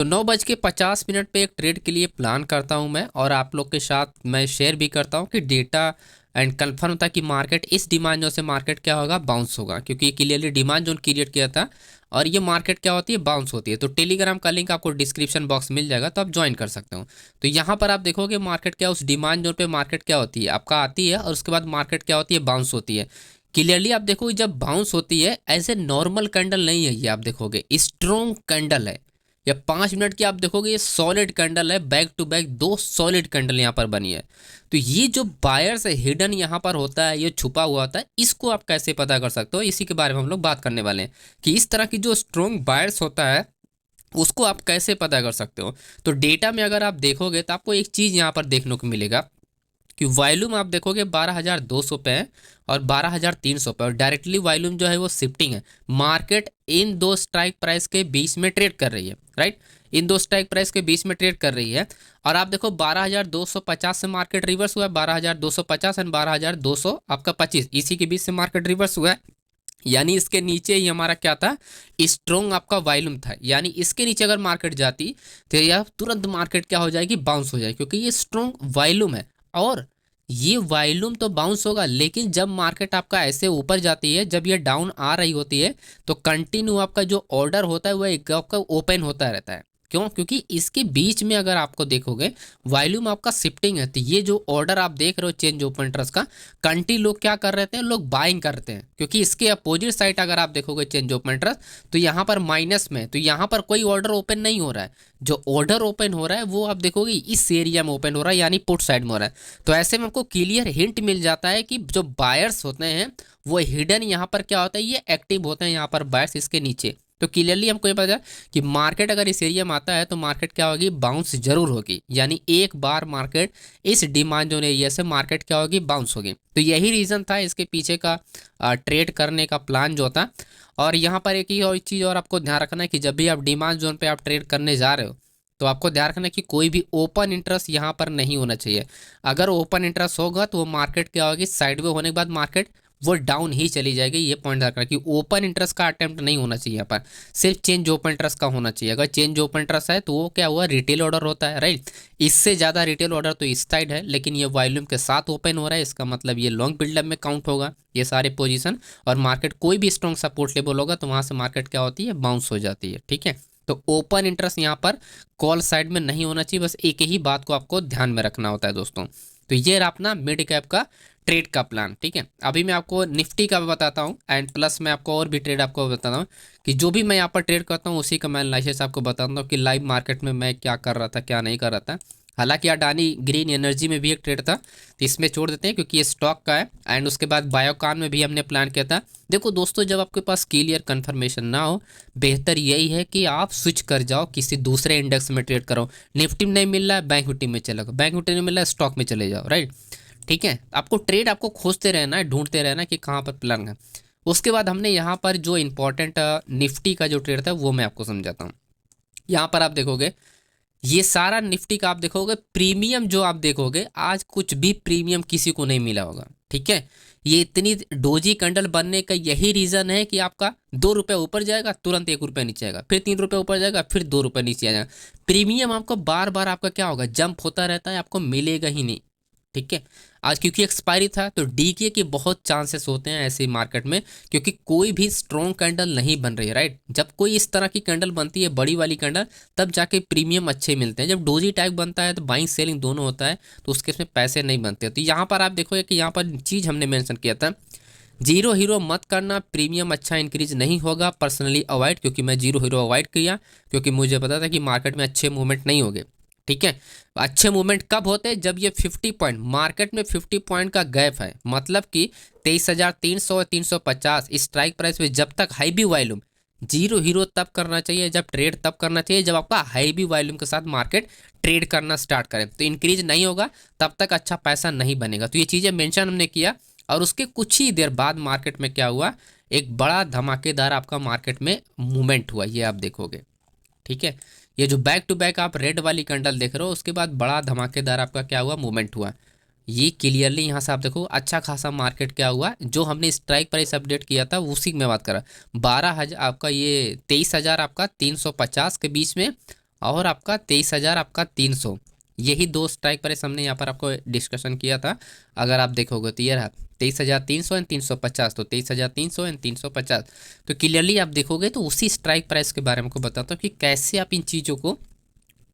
तो 9:50 पे एक ट्रेड के लिए प्लान करता हूं मैं, और आप लोग के साथ मैं शेयर भी करता हूं कि डेटा एंड कंफर्म था कि मार्केट इस डिमांड जोन से मार्केट क्या होगा, बाउंस होगा, क्योंकि ये क्लियरली डिमांड जोन क्रिएट किया था। और ये मार्केट क्या होती है, बाउंस होती है। तो टेलीग्राम का लिंक आपको डिस्क्रिप्शन बॉक्स मिल जाएगा, तो आप ज्वाइन कर सकते हो। तो यहाँ पर आप देखोगे मार्केट क्या, उस डिमांड जोन पे मार्केट क्या होती है आपका आती है, और उसके बाद मार्केट क्या होती है, बाउंस होती है। क्लियरली आप देखोगे जब बाउंस होती है, ऐसे नॉर्मल कैंडल नहीं है ये, आप देखोगे स्ट्रॉन्ग कैंडल है। या 5 मिनट की आप देखोगे ये सॉलिड कैंडल है, back to back 2 solid candle यहाँ पर बनी है। तो ये जो बायर्स है हिडन यहाँ पर होता है, ये छुपा हुआ होता है, इसको आप कैसे पता कर सकते हो, इसी के बारे में हम लोग बात करने वाले हैं कि इस तरह की जो स्ट्रॉन्ग बायर्स होता है उसको आप कैसे पता कर सकते हो। तो डेटा में अगर आप देखोगे तो आपको एक चीज़ यहाँ पर देखने को मिलेगा कि वॉल्यूम आप देखोगे 12,200 पे है और 12,300 पे, और डायरेक्टली वॉल्यूम जो है वो शिफ्टिंग है। मार्केट इन दो स्ट्राइक प्राइस के बीच में ट्रेड कर रही है, राइट, इन दो स्ट्राइक प्राइस के बीच में ट्रेड कर रही है। और आप देखो 12,250 से मार्केट रिवर्स हुआ है, 12,250 एंड 12,200 आपका 25, इसी के बीच से मार्केट रिवर्स हुआ है। यानी इसके नीचे ही हमारा क्या था, स्ट्रॉन्ग आपका वॉल्यूम था। यानी इसके नीचे अगर मार्केट जाती तो यह तुरंत मार्केट क्या हो जाएगी, बाउंस हो जाएगी, क्योंकि ये स्ट्रॉन्ग वॉल्यूम है। और ये वॉल्यूम तो बाउंस होगा, लेकिन जब मार्केट आपका ऐसे ऊपर जाती है, जब ये डाउन आ रही होती है, तो कंटिन्यू आपका जो ऑर्डर होता है वह आपका ओपन होता रहता है। क्यों? क्योंकि इसके बीच में अगर आपको देखोगे वॉल्यूम आपका शिफ्टिंग है। तो ये जो ऑर्डर आप देख रहे हो चेंज ओपन ट्रस्ट का, कंटी लोग क्या कर रहे थे, लोग बाइंग करते हैं, क्योंकि इसके अपोजिट साइड अगर आप देखोगे चेंज ओपन ट्रस्ट, तो यहाँ पर माइनस में, तो यहाँ पर कोई ऑर्डर ओपन नहीं हो रहा है। जो ऑर्डर ओपन हो रहा है वो आप देखोगे इस एरिया में ओपन हो रहा है, यानी पुट साइड में हो रहा है। तो ऐसे में आपको क्लियर हिंट मिल जाता है कि जो बायर्स होते हैं वो हिडन यहाँ पर क्या होता है, ये एक्टिव होते हैं यहाँ पर बायर्स इसके नीचे। तो क्लियरली हमको ये पता है कि मार्केट अगर इस एरिया में आता है तो मार्केट क्या होगी, बाउंस जरूर होगी। यानी एक बार मार्केट इस डिमांड जोन एरिया से मार्केट क्या होगी, बाउंस होगी। तो यही रीज़न था इसके पीछे का ट्रेड करने का प्लान जो था। और यहाँ पर एक ही और चीज़ और आपको ध्यान रखना है कि जब भी आप डिमांड जोन पे आप ट्रेड करने जा रहे हो तो आपको ध्यान रखना है कि कोई भी ओपन इंटरेस्ट यहाँ पर नहीं होना चाहिए। अगर ओपन इंटरेस्ट होगा तो वो मार्केट क्या होगी, साइडवे होने के बाद मार्केट वो डाउन ही चली जाएगी। ये पॉइंट रखना कि ओपन इंटरेस्ट का अटेम्प्ट नहीं होना चाहिए यहाँ पर, सिर्फ चेंज ओपन इंटरेस्ट का होना चाहिए। अगर चेंज ओपन इंटरेस्ट है तो वो क्या हुआ, रिटेल ऑर्डर होता है, राइट। इससे ज़्यादा रिटेल ऑर्डर तो इस साइड है, लेकिन ये वॉल्यूम के साथ ओपन हो रहा है, इसका मतलब ये लॉन्ग बिल्डअप में काउंट होगा ये सारे पोजीशन। और मार्केट कोई भी स्ट्रॉन्ग सपोर्ट लेवल होगा तो वहाँ से मार्केट क्या होती है, बाउंस हो जाती है, ठीक है। तो ओपन इंटरेस्ट यहाँ पर कॉल साइड में नहीं होना चाहिए, बस एक ही बात को आपको ध्यान में रखना होता है दोस्तों। तो ये रहा अपना मिड कैप का ट्रेड का प्लान, ठीक है। अभी मैं आपको निफ्टी का भी बताता हूँ, एंड प्लस मैं आपको और भी ट्रेड आपको बताता हूँ कि जो भी मैं यहाँ पर ट्रेड करता हूँ उसी का मैं एनालिसिस आपको बताता हूँ कि लाइव मार्केट में मैं क्या कर रहा था, क्या नहीं कर रहा था। हालांकि अडानी ग्रीन एनर्जी में भी एक ट्रेड था, तो इसमें छोड़ देते हैं क्योंकि ये स्टॉक का है। एंड उसके बाद बायोकॉन में भी हमने प्लान किया था। देखो दोस्तों, जब आपके पास क्लियर कंफर्मेशन ना हो, बेहतर यही है कि आप स्विच कर जाओ, किसी दूसरे इंडेक्स में ट्रेड करो। निफ्टी में नहीं मिल रहा है, बैंक निफ्टी में चले जाओ, बैंक निफ्टी नहीं मिल रहा है, स्टॉक में चले जाओ, राइट, ठीक है। आपको ट्रेड आपको खोजते रहना है, ढूंढते रहना है कि कहाँ पर प्लान है। उसके बाद हमने यहाँ पर जो इंपॉर्टेंट निफ्टी का जो ट्रेड था वो मैं आपको समझाता हूँ। यहाँ पर आप देखोगे ये सारा निफ्टी का आप देखोगे प्रीमियम, जो आप देखोगे आज कुछ भी प्रीमियम किसी को नहीं मिला होगा, ठीक है। ये इतनी डोजी कैंडल बनने का यही रीजन है कि आपका 2 रुपये ऊपर जाएगा, तुरंत 1 रुपये नीचे आएगा, फिर 3 रुपये ऊपर जाएगा, फिर 2 रुपये नीचे आ जाएगा। प्रीमियम आपको बार बार आपका क्या होगा, जंप होता रहता है, आपको मिलेगा ही नहीं, ठीक है। आज क्योंकि एक्सपायरी था तो डीके के बहुत चांसेस होते हैं ऐसे मार्केट में, क्योंकि कोई भी स्ट्रॉन्ग कैंडल नहीं बन रही है, राइट। जब कोई इस तरह की कैंडल बनती है, बड़ी वाली कैंडल, तब जाके प्रीमियम अच्छे मिलते हैं। जब डोजी टाइप बनता है तो बाइंग सेलिंग दोनों होता है, तो उसके इसमें पैसे नहीं बनते। तो यहाँ पर आप देखोगे कि यहाँ पर चीज़ हमने मेंशन किया था, जीरो हीरो मत करना, प्रीमियम अच्छा इंक्रीज नहीं होगा, पर्सनली अवॉइड। क्योंकि मैं जीरो हीरो अवॉइड किया क्योंकि मुझे पता था कि मार्केट में अच्छे मूवमेंट नहीं होंगे, ठीक है। अच्छे मूवमेंट कब होते हैं, जब ये 50 पॉइंट, मार्केट में 50 पॉइंट का गैप है, मतलब कि 23,300 350 स्ट्राइक प्राइस पे जब तक हाई भी वॉल्यूम, जीरो हीरो तब करना चाहिए, जब ट्रेड तब करना चाहिए जब आपका हाई भी वॉल्यूम के साथ मार्केट ट्रेड करना स्टार्ट करें। तो इंक्रीज नहीं होगा तब तक अच्छा पैसा नहीं बनेगा। तो ये चीज़ें मेंशन हमने किया, और उसके कुछ ही देर बाद मार्केट में क्या हुआ, एक बड़ा धमाकेदार आपका मार्केट में मूवमेंट हुआ, ये आप देखोगे, ठीक है। ये जो बैक टू बैक आप रेड वाली कैंडल देख रहे हो, उसके बाद बड़ा धमाकेदार आपका क्या हुआ, मूवमेंट हुआ। ये क्लियरली यहाँ से आप देखो अच्छा खासा मार्केट क्या हुआ, जो हमने स्ट्राइक प्राइस अपडेट किया था उसी में बात करा, 12,000 आपका, ये 23,000 आपका 350 के बीच में, और आपका 23,000 आपका 300, यही दो स्ट्राइक प्राइस हमने यहाँ पर आपको डिस्कशन किया था। अगर आप देखोगे तो ये रहा 23,300 एंड 350, तो 23,300 एंड 350। तो क्लियरली आप देखोगे तो उसी स्ट्राइक प्राइस के बारे में आपको बताता हूँ कि कैसे आप इन चीज़ों को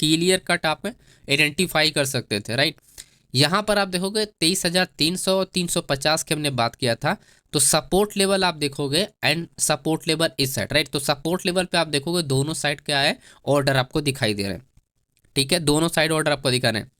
क्लियर कट आप आइडेंटिफाई कर सकते थे, राइट। यहाँ पर आप देखोगे 23,300 और 350 की हमने बात किया था। तो सपोर्ट लेवल आप देखोगे एंड सपोर्ट लेवल इस साइड, राइट। तो सपोर्ट लेवल पे आप देखोगे दोनों साइड क्या है, ऑर्डर आपको दिखाई दे रहे हैं, ठीक है, दोनों साइड ऑर्डर आपको दिखा रहे हैं।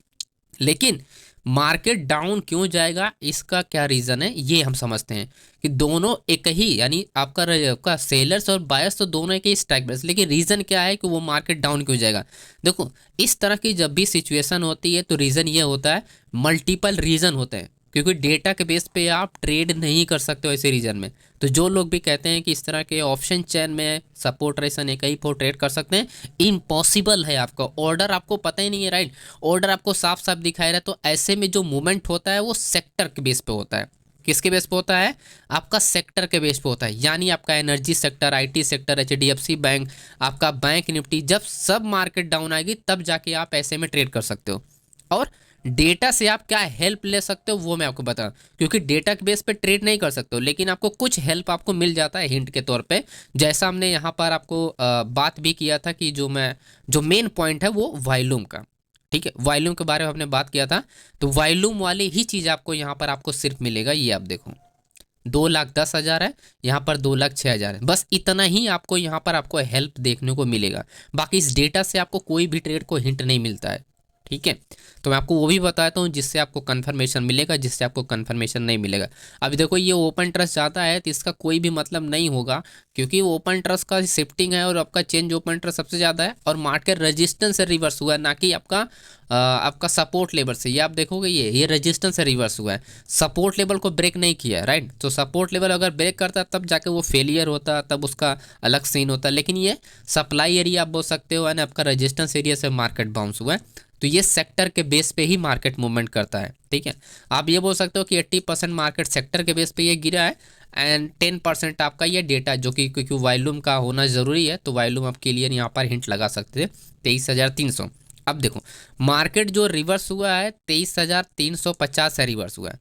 लेकिन मार्केट डाउन क्यों जाएगा, इसका क्या रीज़न है, ये हम समझते हैं कि दोनों एक ही, यानी आपका सेलर्स और बायर्स तो दोनों एक ही स्ट्राइक प्राइस, लेकिन रीज़न क्या है कि वो मार्केट डाउन क्यों जाएगा। देखो, इस तरह की जब भी सिचुएशन होती है तो रीज़न ये होता है, मल्टीपल रीज़न होते हैं, क्योंकि डेटा के बेस पे आप ट्रेड नहीं कर सकते हो ऐसे रीजन में। तो जो लोग भी कहते हैं कि इस तरह के ऑप्शन चेन में सपोर्ट रेसन एक ही पर ट्रेड कर सकते हैं, इम्पॉसिबल है। आपका ऑर्डर आपको पता ही नहीं है, राइट। ऑर्डर आपको साफ साफ दिखाई रहा है। तो ऐसे में जो मूवमेंट होता है वो सेक्टर के बेस पे होता है। किसके बेस पे होता है, आपका सेक्टर के बेस पे होता है। यानी आपका energy sector, IT sector, HDFC bank, आपका बैंक निफ्टी, जब सब मार्केट डाउन आएगी तब जाके आप ऐसे में ट्रेड कर सकते हो। और डेटा से आप क्या हेल्प ले सकते हो वो मैं आपको बताऊं, क्योंकि डेटा के बेस पे ट्रेड नहीं कर सकते हो, लेकिन आपको कुछ हेल्प आपको मिल जाता है हिंट के तौर पे। जैसा हमने यहाँ पर आपको बात भी किया था कि जो मेन पॉइंट है वो वॉल्यूम का, ठीक है, वॉल्यूम के बारे में हमने बात किया था। तो वॉल्यूम वाली ही चीज़ आपको यहाँ पर आपको सिर्फ मिलेगा, ये आप देखो 2,10,000 है, यहाँ पर 2,06,000 है। बस इतना ही आपको यहाँ पर आपको हेल्प देखने को मिलेगा। बाकी इस डेटा से आपको कोई भी ट्रेड को हिंट नहीं मिलता है, ठीक है। तो मैं आपको वो भी बताता हूँ जिससे आपको कंफर्मेशन मिलेगा, जिससे आपको कंफर्मेशन नहीं मिलेगा। अभी देखो ये ओपन ट्रस्ट जाता है तो इसका कोई भी मतलब नहीं होगा, क्योंकि ओपन ट्रस्ट का शिफ्टिंग है और आपका चेंज ओपन ट्रस्ट सबसे ज़्यादा है, और मार्केट रेजिस्टेंस से रिवर्स हुआ है, ना कि आपका सपोर्ट लेवल से। ये आप देखोगे ये रेजिस्टेंस से रिवर्स हुआ है, सपोर्ट लेवल को ब्रेक नहीं किया है, राइट। तो सपोर्ट लेवल अगर ब्रेक करता तब जाके वो फेलियर होता, तब उसका अलग सीन होता। लेकिन ये सप्लाई एरिया आप बोल सकते हो, यानी आपका रेजिस्टेंस एरिया से मार्केट बाउंस हुआ है। तो ये सेक्टर के बेस पे ही मार्केट मूवमेंट करता है, ठीक है। आप ये बोल सकते हो कि 80% मार्केट सेक्टर के बेस पे ये गिरा है एंड 10% आपका ये डेटा, जो कि क्योंकि वॉल्यूम का होना ज़रूरी है, तो वॉल्यूम आप क्लियर यहाँ पर हिंट लगा सकते थे 23,300। अब देखो मार्केट जो रिवर्स हुआ है 23,350 से रिवर्स हुआ है,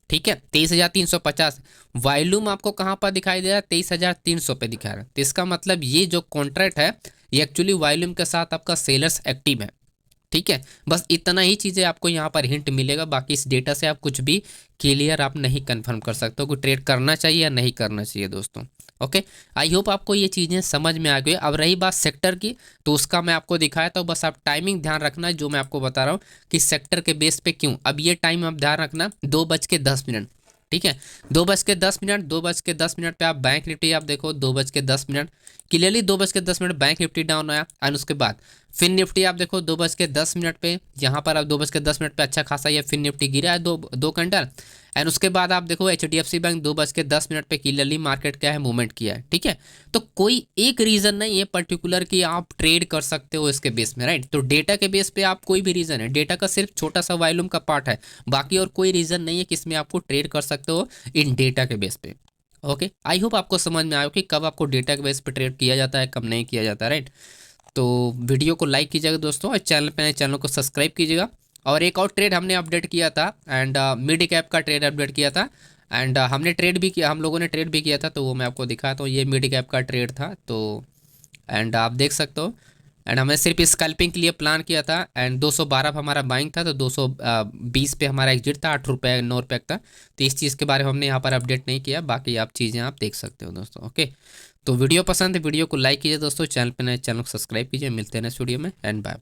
ठीक है, 23,350। वॉल्यूम आपको कहाँ पर दिखाई दे रहा है, 23,300 पे दिखा रहा है। तो इसका मतलब ये जो कॉन्ट्रैक्ट है ये एक्चुअली वॉल्यूम के साथ आपका सेलर्स एक्टिव है, ठीक है। बस इतना ही चीज़ें आपको यहाँ पर हिंट मिलेगा। बाकी इस डेटा से आप कुछ भी क्लियर आप नहीं कंफर्म कर सकते हो कि ट्रेड करना चाहिए या नहीं करना चाहिए दोस्तों। ओके, आई होप आपको ये चीज़ें समझ में आ गई। अब रही बात सेक्टर की, तो उसका मैं आपको दिखाया था, बस आप टाइमिंग ध्यान रखना है जो मैं आपको बता रहा हूँ कि सेक्टर के बेस पे क्यों। अब ये टाइम आप ध्यान रखना 2:10, ठीक है, 2:10, 2:10 पे आप बैंक निफ्टी आप देखो 2:10, क्लियरली 2:10 बैंक निफ्टी डाउन आया। एंड उसके बाद फिन निफ्टी आप देखो 2:10 पे, यहाँ पर आप 2:10 पे अच्छा खासा ये फिन निफ्टी गिरा है दो घंटा। एंड उसके बाद आप देखो एचडीएफसी बैंक 2:10 पे क्लियरली मार्केट क्या है मूवमेंट किया है, ठीक है। तो कोई एक रीज़न नहीं है पर्टिकुलर कि आप ट्रेड कर सकते हो इसके बेस में, राइट। तो डेटा के बेस पे आप कोई भी रीज़न है, डेटा का सिर्फ छोटा सा वॉल्यूम का पार्ट है, बाकी और कोई रीज़न नहीं है कि इसमें आपको ट्रेड कर सकते हो इन डेटा के बेस पे। ओके, आई होप आपको समझ में आया कि कब आपको डेटा के बेस पे ट्रेड किया जाता है, कब नहीं किया जाता, राइट। तो वीडियो को लाइक कीजिएगा दोस्तों, और चैनल को सब्सक्राइब कीजिएगा। और एक और ट्रेड हमने अपडेट किया था, एंड मिड कैप का ट्रेड अपडेट किया था, एंड हमने ट्रेड भी किया, हम लोगों ने ट्रेड भी किया था, तो वो मैं आपको दिखाता हूँ। ये मिड कैप का ट्रेड था, तो एंड आप देख सकते हो। एंड हमने सिर्फ स्कैल्पिंग के लिए प्लान किया था, एंड 212 पे हमारा बाइंग था, तो 220 पे हमारा एग्जिट था, 8 रुपये 9 रुपये का। तो इस चीज़ के बारे में हमने यहाँ पर अपडेट नहीं किया, बाकी आप चीज़ें आप देख सकते हो दोस्तों। ओके, तो वीडियो पसंद है वीडियो को लाइक कीजिए दोस्तों, चैनल पे नए चैनल को सब्सक्राइब कीजिए। मिलते हैं नेक्स्ट वीडियो में, एंड बाय बाय।